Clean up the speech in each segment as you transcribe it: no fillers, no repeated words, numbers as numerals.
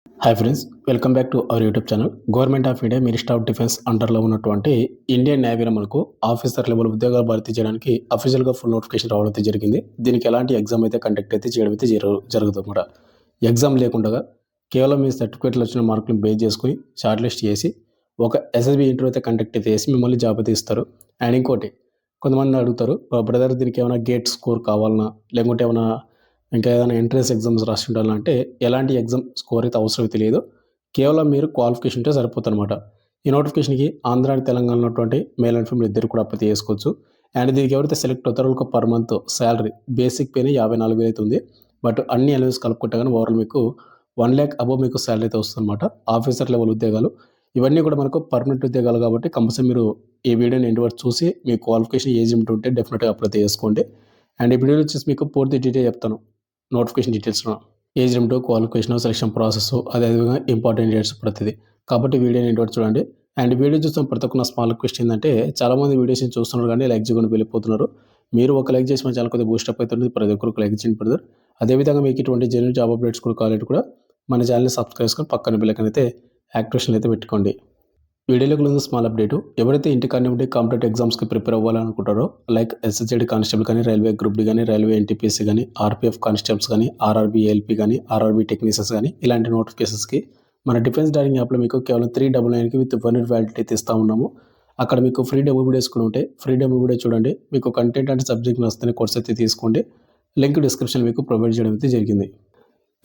Hi friends, welcome back to our YouTube channel. Government of India minister of defence అండర్లో ఉన్నటువంటి Indian నేవీలో మనకు officer level ఉద్యోగాలు భర్తీ చేయడానికి అఫీషియల్గా ఫుల్ నోటిఫికేషన్ రావడం అయితే జరిగింది. దీనికి ఎలాంటి ఎగ్జామ్ అయితే కండక్ట్ అయితే చేయడం అయితే జరుగుతుంది అన్నమాట. ఎగ్జామ్ లేకుండా కేవలం మీ సర్టిఫికేట్లు వచ్చిన మార్కులను బేస్ చేసుకుని షార్ట్ లిస్ట్ చేసి ఒక ఎస్ఎస్బి ఇంటర్వ్యూ అయితే కండక్ట్ అయితే చేసి మిమ్మల్ని జాబ్ అయితే ఇస్తారు. అండ్ ఇంకోటి, కొంతమంది అడుగుతారు, బ్రదర్ దీనికి ఏమైనా గేట్ స్కోర్ కావాలన్నా, లేకుంటే ఏమైనా ఇంకా ఏదైనా ఎంట్రన్స్ ఎగ్జామ్స్ రాసి ఉండాలంటే ఎలాంటి ఎగ్జామ్ స్కోర్ అయితే అవసరం అయితే లేదు. కేవలం మీరు క్వాలిఫికేషన్ ఉంటే సరిపోతుందన్నమాట. ఈ నోటిఫికేషన్కి ఆంధ్ర అండ్ తెలంగాణ ఉన్నటువంటి మేల్ అండ్ ఫీమేల్ ఇద్దరు కూడా అప్లై చేసుకోవచ్చు. అండ్ దీనికి ఎవరైతే సెలెక్ట్ అవుతారో ఒక పర్ మంత్ శాలరీ బేసిక్ పేనే 54,000 అయితే ఉంది. బట్ అన్ని అలవెన్స్ కలుపుకుంటే కానీ ఓవరాల్ మీకు 1,00,000 అబోవ్ మీకు శాలరీ అయితే వస్తుందన్నమాట. ఆఫీసర్ లెవెల్ ఉద్యోగాలు ఇవన్నీ కూడా మనకు పర్మనెంట్ ఉద్యోగాలు కాబట్టి కంపల్సరీ మీరు ఈ వీడియోని ఎండ్ వరకు చూసి మీ క్వాలిఫికేషన్ ఏజ్ ఉంటుంటే డెఫినెట్గా అప్లై చేసుకోండి. అండ్ ఈ వీడియో వచ్చేసి మీకు పూర్తి డీటెయిల్ చెప్తాను. నోటిఫికేషన్ డీటెయిల్స్లో age limit, qualification, selection process, అదేవిధంగా ఇంపార్టెంట్ డేట్స్ ప్రతిదీ. కాబట్టి వీడియోని ఎండ్ వరకు చూడండి. అండ్ వీడియో చూస్తున్న ప్రతి ఒక్క స్మాల్ రిక్వెస్ట్ ఏంటంటే, చాలామంది వీడియోస్ని చూస్తున్నారు కానీ లైక్ చేయకుండా వెళ్ళిపోతున్నారు. మీరు ఒక లైక్ చేసి మన ఛానల్ కొద్దిగా బూస్టప్ అవుతుంది. ప్రతి ఒక్కరికి లైక్ చేయండి బ్రదర్. అదేవిధంగా మీకు ఇటువంటి జెన్యూన్ జాబ్ అప్డేట్స్ కూడా కావాలంటే కూడా మన ఛానల్ని సబ్స్క్రైబ్ చేసుకొని పక్కన బెల్ ఐకాన్ అయితే యాక్టివేషన్ అయితే పెట్టుకోండి. వీడియోలోకి ముందు స్మాల్ అప్డేట్, ఎవరైతే ఇంటికాడ ఉండి కాంపిటేటివ్ ఎగ్జామ్స్కి ప్రిపేర్ అవ్వాలనుకుంటారో లైక్ ఎస్ఎస్జెడ్ కానిస్టేబుల్ కానీ, రైల్వే గ్రూప్ డి కానీ, రైల్వే ఎన్టీపీసీ కానీ, ఆర్పీఎఫ్ కానిస్టేబుల్స్ కానీ, ఆర్ఆర్బీ ఏఎల్పీ కానీ, ఆర్ఆర్బీ టెక్నీషియన్స్ కానీ, ఇలాంటి నోటిఫికేషన్స్కి మన డిఫెన్స్ డైరింగ్ యాప్లో మీకు కేవలం 399కి విత్ 1 ఇయర్ వ్యాలిడిటీ అయితే ఇస్తూ ఉన్నాము. అక్కడ మీకు ఫ్రీ డెమో వీడియోస్ కూడా ఉంటాయి. ఫ్రీ డెమో వీడియో చూడండి. మీకు కంటెంట్ అంటే సబ్జెక్ట్ నచ్చితే కోర్స్ అయితే తీసుకోండి. లింక్ డిస్క్రిప్షన్ మీకు ప్రొవైడ్ చేయడం అయితే జరిగింది.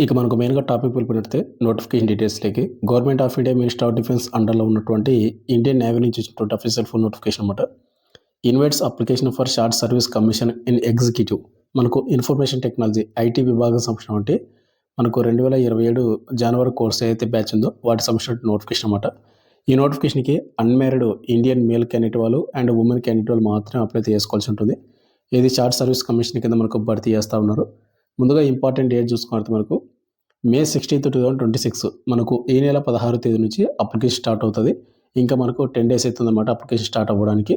ఇక మనకు మెయిన్గా టాపిక్ వెళ్ళిపోయినట్టే నోటిఫికేషన్ డీటెయిల్స్లోకి. Government of India minister of defence అండర్లో ఉన్నటువంటి ఇండియన్ నేవీ నుంచి వచ్చినటువంటి అఫీషియల్ ఫుల్ నోటిఫికేషన్ అనమాట. Invites application for short service commission in executive. మనకు ఇన్ఫర్మేషన్ టెక్నాలజీ ఐటీ విభాగం సంబంధించిన అంటే మనకు 2027 జనవరి కోర్స్ అయితే బ్యాచ్ ఉందో వాటి సంబంధించిన నోటిఫికేషన్ అనమాట. ఈ నోటిఫికేషన్కి అన్మ్యారీడ్ ఇండియన్ మేల్ క్యాండిడేట్ వాళ్ళు అండ్ ఉమెన్ క్యాండిడేట్ వాళ్ళు మాత్రమే అప్లై చేసుకోవాల్సి ఉంటుంది. ఇది షార్ట్ సర్వీస్ కమిషన్ కింద మనకు భర్తీ చేస్తూ ఉన్నారు. ముందుగా ఇంపార్టెంట్ డేట్ చూసుకుంటే మనకు May 16, 2026 మనకు ఈ నెల 16వ తేదీ నుంచి అప్లికేషన్ స్టార్ట్ అవుతుంది. ఇంకా మనకు 10 days అవుతుందన్నమాట అప్లికేషన్ స్టార్ట్ అవ్వడానికి.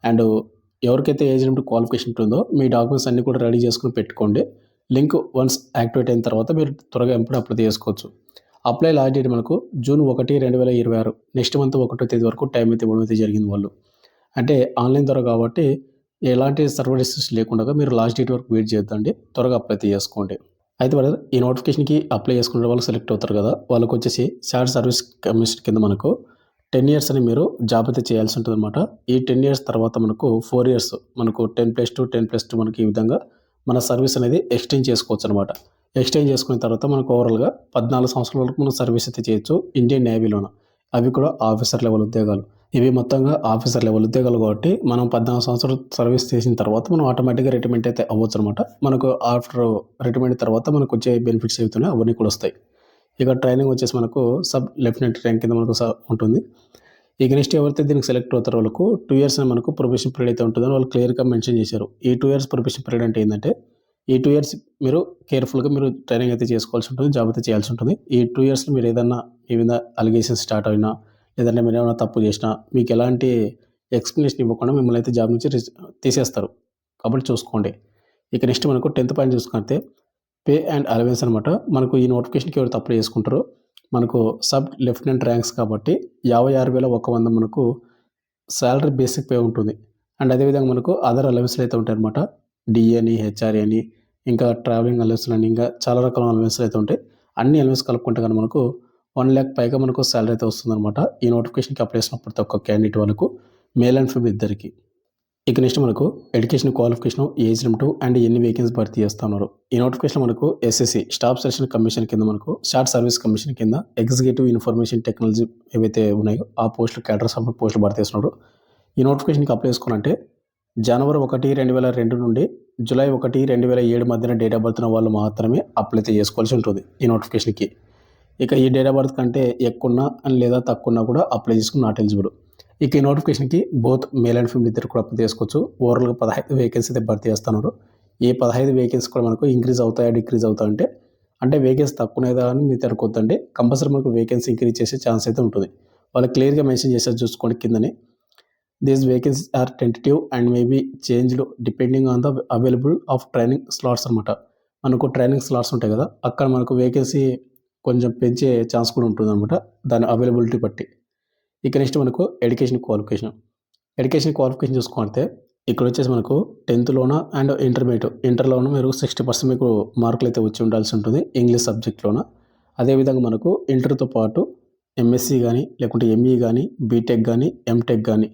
అండ్ ఎవరికైతే ఏజ్ లిమిట్ క్వాలిఫికేషన్ ఉంటుందో మీ డాక్యుమెంట్స్ అన్నీ కూడా రెడీ చేసుకుని పెట్టుకోండి. లింక్ వన్స్ యాక్టివేట్ అయిన తర్వాత మీరు త్వరగా ఎప్పుడు అప్లై చేసుకోవచ్చు. అప్లై లాస్ట్ డేట్ మనకు June 1, 2026 నెక్స్ట్ మంత్ 1వ తేదీ వరకు టైం అయితే ఇవ్వడం అయితే జరిగింది వాళ్ళు. అంటే ఆన్లైన్ ద్వారా కాబట్టి ఎలాంటి సర్వర్ ఇష్యూస్ లేకుండా మీరు లాస్ట్ డేట్ వరకు వెయిట్ చేయొద్దండి. త్వరగా అప్లై చేసుకోండి. అయితే బ్రదర్, ఈ నోటిఫికేషన్కి అప్లై చేసుకునే వాళ్ళు సెలెక్ట్ అవుతారు కదా, వాళ్ళకి వచ్చేసి షార్ట్ సర్వీస్ కమిషన్ కింద మనకు 10 years అని మీరు జాబ్ అయితే చేయాల్సి ఉంటుంది అనమాట. ఈ 10 years తర్వాత మనకు 4 years మనకు 10+2 10+2 మనకి ఈ విధంగా మన సర్వీస్ అనేది ఎక్స్టెండ్ చేసుకోవచ్చు అనమాట. ఎక్స్టెండ్ చేసుకున్న తర్వాత మనకు ఓవరాల్గా 14 సంవత్సరాల వరకు మనం సర్వీస్ అయితే చేయొచ్చు ఇండియన్ నేవీలోన. అవి కూడా ఆఫీసర్ లెవెల్ ఉద్యోగాలు. ఇవి మొత్తంగా ఆఫీసర్ లెవెల్ ఉద్యోగాలు కాబట్టి మనం 14 సంవత్సరాలు సర్వీస్ చేసిన తర్వాత మనం ఆటోమేటిక్గా రిటైర్మెంట్ అయితే అవ్వచ్చు అనమాట. మనకు ఆఫ్టర్ రిటైర్మెంట్ తర్వాత మనకు వచ్చే బెనిఫిట్స్ అవుతున్నాయి అవన్నీ కూడా వస్తాయి. ఇక ట్రైనింగ్ వచ్చేసి మనకు సబ్ లెఫ్టినెంట్ ర్యాంక్ కింద మనకు ఉంటుంది. ఇక నెక్స్ట్ ఎవరైతే దీనికి సెలెక్ట్ అవుతారో వాళ్ళకు 2 years అని మనకు ప్రొబేషన్ పీరియడ్ అయితే ఉంటుందని వాళ్ళు క్లియర్గా మెన్షన్ చేశారు. ఈ 2 years ప్రొబేషన్ పీరియడ్ అంటే ఏంటంటే ఈ 2 years మీరు కేర్ఫుల్గా మీరు ట్రైనింగ్ అయితే చేసుకోవాల్సి ఉంటుంది, జాబ్ అయితే చేయాల్సి ఉంటుంది. ఈ 2 yearsలో మీరు ఏదన్నా ఈ విధంగా అలిగేషన్ స్టార్ట్ అయినా లేదంటే మీరు ఏమైనా తప్పు చేసినా మీకు ఎలాంటి ఎక్స్ప్లెనేషన్ ఇవ్వకుండా మిమ్మల్ని అయితే జాబ్ నుంచి తీసేస్తారు. కాబట్టి చూసుకోండి. ఇక నెక్స్ట్ మనకు 10th పాయింట్ చూసుకుంటే పే అండ్ అలవెన్స్ అనమాట. మనకు ఈ నోటిఫికేషన్కి ఎవరు అప్లై చేసుకుంటారో మనకు సబ్ లెఫ్టినెంట్ ర్యాంక్స్ కాబట్టి 56,100 మనకు శాలరీ బేసిక్ పే ఉంటుంది. అండ్ అదేవిధంగా మనకు అదర్ అలవెన్స్లు అయితే ఉంటాయి అనమాట. డిఏ అని, హెచ్ఆర్ఏ అని, ఇంకా ట్రావెలింగ్ అలవెన్స్లు అని, ఇంకా చాలా రకాల అలవెన్స్లు అయితే ఉంటాయి. అన్ని అలవెన్స్ కలుపుకుంటే కానీ మనకు 1,00,000 పైగా మనకు శాలరీ అయితే వస్తుందన్నమాట. ఈ నోటిఫికేషన్కి అప్లై చేసిన ప్రతి ఒక్క క్యాండిడేట్ వాళ్ళకు మేల్ అండ్ ఫీమేల్ ఇద్దరికి. ఇక నెక్స్ట్ మనకు education qualification, age limit and ఎన్ని వేకెన్సీ భర్తీ చేస్తున్నారు. ఈ నోటిఫికేషన్ మనకు ఎస్ఎస్సి స్టాఫ్ సెలక్షన్ కమిషన్ కింద మనకు షార్ట్ సర్వీస్ కమిషన్ కింద ఎగ్జిక్యూటివ్ ఇన్ఫర్మేషన్ టెక్నాలజీ ఏవైతే ఉన్నాయో ఆ పోస్టులు క్యాడర్ సబ్ పోస్టులు భర్తీ చేస్తున్నారు. ఈ నోటిఫికేషన్కి అప్లై చేసుకోవాలంటే January 1, 2002 నుండి July 1, 2007 మధ్యన డేట్ ఆఫ్ బర్త్ ఉన్న వాళ్ళు మాత్రమే అప్లై చేసుకోవాల్సి ఉంటుంది ఈ నోటిఫికేషన్కి. ఇక ఈ డేట్ ఆఫ్ బర్త్ కంటే ఎక్కువ లేదా తక్కువ కూడా అప్లై చేసుకుని నాట్ ఎలిజిబుల్. ఇక ఈ నోటిఫికేషన్కి బోత్ మేల్ అండ్ ఫీమేల్ ఇద్దరు కూడా అప్లై చేసుకోవచ్చు. ఓవరాల్గా 15 వేకెన్సీ అయితే భర్తీ చేస్తున్నారు. ఈ 15 వేకెన్సీ కూడా మనకు ఇంక్రీజ్ అవుతాయా డిక్రీజ్ అవుతాయంటే అంటే వేకెన్సీ తక్కువనేదా అని మీరు అనుకోవద్దండి. కంపల్సరీ మనకు వేకెన్సీ ఇంక్రీజ్ చేసే ఛాన్స్ అయితే ఉంటుంది. వాళ్ళు క్లియర్గా మెన్షన్ చేసేది చూసుకోండి కిందనే. These vacancies are tentative and may be changed depending on the available of training slots అనమాట. మనకు ట్రైనింగ్ స్లాట్స్ ఉంటాయి కదా, అక్కడ మనకు వేకెన్సీ కొంచెం పెంచే ఛాన్స్ కూడా ఉంటుందన్నమాట దాని అవైలబిలిటీ బట్టి. ఇక నెక్స్ట్ మనకు ఎడ్యుకేషన్ క్వాలిఫికేషన్ చూసుకుంటే ఇక్కడ వచ్చేసి మనకు 10th అండ్ ఇంటర్లోన మీరు 60% మీకు మార్కులు అయితే వచ్చి ఉండాల్సి ఉంటుంది ఇంగ్లీష్ సబ్జెక్ట్లోన. అదేవిధంగా మనకు ఇంటర్తో పాటు ఎంఎస్సి కానీ లేకుంటే ఎంఈ కానీ బీటెక్ కానీ ఎంటెక్ కానీ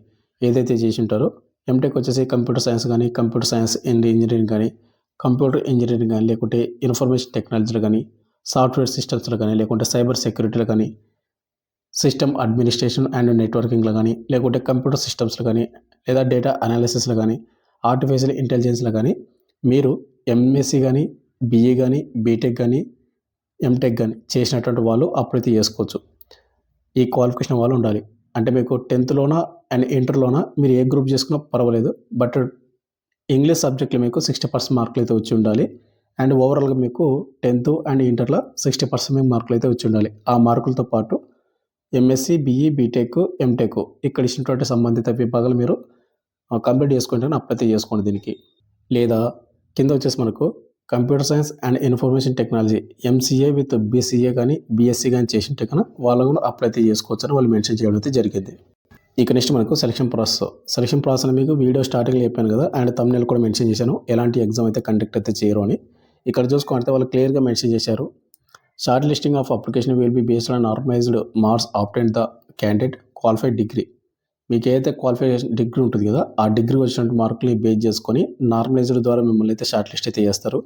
ఏదైతే చేసి ఉంటారో, ఎంటెక్ వచ్చేసి కంప్యూటర్ సైన్స్ కానీ కంప్యూటర్ సైన్స్ అండ్ ఇంజనీరింగ్ కానీ కంప్యూటర్ ఇంజనీరింగ్ కానీ లేకుంటే ఇన్ఫర్మేషన్ టెక్నాలజీలో కానీ సాఫ్ట్వేర్ సిస్టమ్స్లో కానీ లేకుంటే సైబర్ సెక్యూరిటీలో కానీ సిస్టమ్ అడ్మినిస్ట్రేషన్ అండ్ నెట్వర్కింగ్లో కానీ లేకుంటే కంప్యూటర్ సిస్టమ్స్లో కానీ లేదా డేటా అనాలిసిస్లో కానీ ఆర్టిఫిషియల్ ఇంటెలిజెన్స్లో కానీ మీరు ఎంఎస్సి కానీ బీఈ కానీ బీటెక్ కానీ ఎంటెక్ కానీ చేసినటువంటి వాళ్ళు అప్లై చేసుకోవచ్చు. ఈ క్వాలిఫికేషన్ వాళ్ళు ఉండాలి. అంటే మీకు 10th అండ్ ఇంటర్లోన మీరు ఏ గ్రూప్ చేసుకున్నా పర్వాలేదు, బట్ ఇంగ్లీష్ సబ్జెక్ట్లో మీకు 60% మార్కులు అయితే వచ్చి ఉండాలి. అండ్ ఓవరాల్గా మీకు 10th అండ్ ఇంటర్లో 60% మీకు మార్కులు అయితే వచ్చి ఉండాలి. ఆ మార్కులతో పాటు ఎంఎస్సి బీఈ బీటెక్ ఎంటెక్ ఇక్కడ ఇచ్చినటువంటి సంబంధిత విభాగాలు మీరు కంప్లీట్ చేసుకుంటే అప్లై చేసుకోండి దీనికి. లేదా కింద వచ్చేసి మనకు computer science and information technology MCA with BCA కానీ బీఎస్సీ కానీ చేసింటే కన్నా వాళ్ళు కూడా అప్లై చేసుకోవచ్చు అని వాళ్ళు మెన్షన్ చేయడం అయితే జరిగింది. ఇక నెక్స్ట్ మనకు సెలక్షన్ ప్రాసెస్ అని మీకు వీడియో స్టార్టింగ్లో చెప్పాను కదా, అండ్ thumbnail కూడా మెన్షన్ చేశాను ఎలాంటి ఎగ్జామ్ అయితే కండక్ట్ అయితే చేయరు అని. ఇక్కడ చూసుకుంటే వాళ్ళు క్లియర్గా మెన్షన్ చేశారు. Short listing of application will be based on normalised marks obtained the candidate qualified degree. మీకు ఏదైతే క్వాలిఫికేషన్ డిగ్రీ ఉంటుంది కదా, ఆ డిగ్రీ వచ్చినట్టు మార్కుల్ని బేస్ చేసుకొని నార్మలైజ్డ్ ద్వారా మిమ్మల్ని అయితే షార్ట్ లిస్ట్ అయితే చేస్తారు.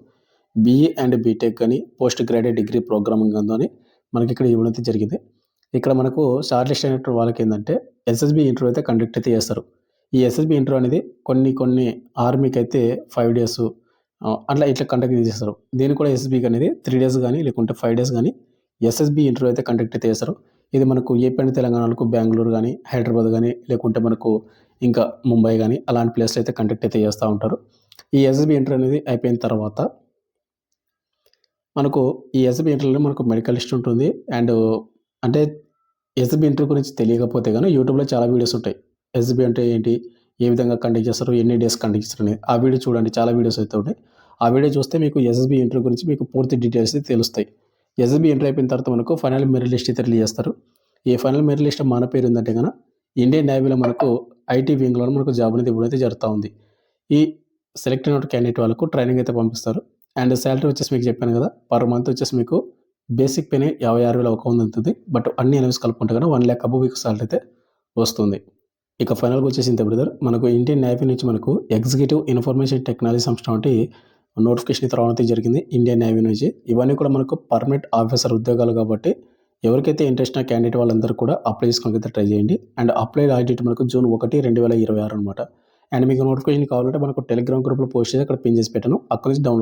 బీఈ అండ్ బీటెక్ కానీ పోస్ట్ గ్రాడ్యుయేట్ డిగ్రీ ప్రోగ్రామింగ్ అని మనకి ఇక్కడ ఇవ్వడం అయితే జరిగింది. ఇక్కడ మనకు షార్ట్ లిస్ట్ అయినటువంటి వాళ్ళకి ఏంటంటే ఎస్ఎస్బి ఇంటర్వ్యూ అయితే కండక్ట్ అయితే చేస్తారు. ఈ ఎస్ఎస్బి ఇంటర్వ్యూ అనేది కొన్ని ఆర్మీకి అయితే 5 days అట్లా ఇట్లా కండక్ట్ చేస్తారు. దీనికి కూడా ఎస్ఎస్బికి అనేది 3 days కానీ లేకుంటే 5 days కానీ ఎస్ఎస్బి ఇంటర్వ్యూ అయితే కండక్ట్ అయితే చేస్తారు. ఇది మనకు ఏపీ అండ్ తెలంగాణకు బెంగళూరు కానీ హైదరాబాద్ కానీ లేకుంటే మనకు ఇంకా ముంబై కానీ అలాంటి ప్లేస్లో అయితే కండక్ట్ అయితే చేస్తూ ఉంటారు. ఈ ఎస్ఎస్బి ఇంటర్వ్యూ అనేది అయిపోయిన తర్వాత మనకు ఈ ఎస్ఎస్బి ఇంటర్వ్యూలో మనకు మెడికల్ లిస్ట్ ఉంటుంది. అండ్ అంటే ఎస్ఎస్బి ఇంటర్వ్యూ గురించి తెలియకపోతే కానీ యూట్యూబ్లో చాలా వీడియోస్ ఉంటాయి. ఎస్ఎస్బి అంటే ఏంటి, ఏ విధంగా కండక్ట్ చేస్తారు, ఎన్ని డేస్ కండక్ట్ చేస్తారు అనేది ఆ వీడియో చూడండి, చాలా వీడియోస్ అయితే ఉంటాయి. ఆ వీడియో చూస్తే మీకు ఎస్ఎస్బి ఇంటర్వ్యూ గురించి మీకు పూర్తి డీటెయిల్స్ అయితే తెలుస్తాయి. ఎస్ఎస్బి ఇంటర్వ్యూ అయిపోయిన తర్వాత మనకు ఫైనల్ మెరిట్ లిస్ట్ అయితే రిలీజ్ చేస్తారు. ఈ ఫైనల్ మెరిట్ లిస్ట్ మన పేరు ఏంటంటే కన్నా ఇండియన్ నేవీలో మనకు ఐటీ వింగ్లో మనకు జాబ్ అనేది ఇవ్వడం అయితే జరుగుతూ ఉంది. ఈ సెలెక్ట్ అయిన క్యాండిడేట్ వాళ్ళకు ట్రైనింగ్ అయితే పంపిస్తారు. అండ్ శాలరీ వచ్చేసి మీకు చెప్పాను కదా, పర్ మంత్ వచ్చేసి మీకు బేసిక్ పేనే 56,000 ఒక ఉంటుంది. బట్ అన్ని అలవెన్స్ కలుపుకుంటే కన్నా 1 lakh అబవ్ మీకు శాలరీ అయితే వస్తుంది. ఇక ఫైనల్గా వచ్చేసి ఇంత బ్రదర్, మనకు ఇండియన్ నేవీ నుంచి మనకు ఎగ్జిక్యూటివ్ ఇన్ఫర్మేషన్ టెక్నాలజీ సంస్థ వంటి నోటిఫికేషన్ అయితే రావడం జరిగింది ఇండియన్ నేవీ నుంచి. ఇవన్నీ కూడా మనకు పర్మనెంట్ ఆఫీసర్ ఉద్యోగాలు కాబట్టి ఎవరికైతే ఇంట్రెస్ట్ ఉన్న క్యాండిడేట్ వాళ్ళందరూ కూడా అప్లై చేసుకోవడానికి ట్రై చేయండి. అండ్ అప్లై డేట్ మనకు June 1, 2026 అనమాట. అండ్ మీకు నోటిఫికేషన్ కావాలంటే మనకు టెలిగ్రామ్ గ్రూప్లో పోస్ట్ చేసి అక్కడ పిన్ చేసి పెట్టాను, అక్కడ నుంచి డౌన్లోడ్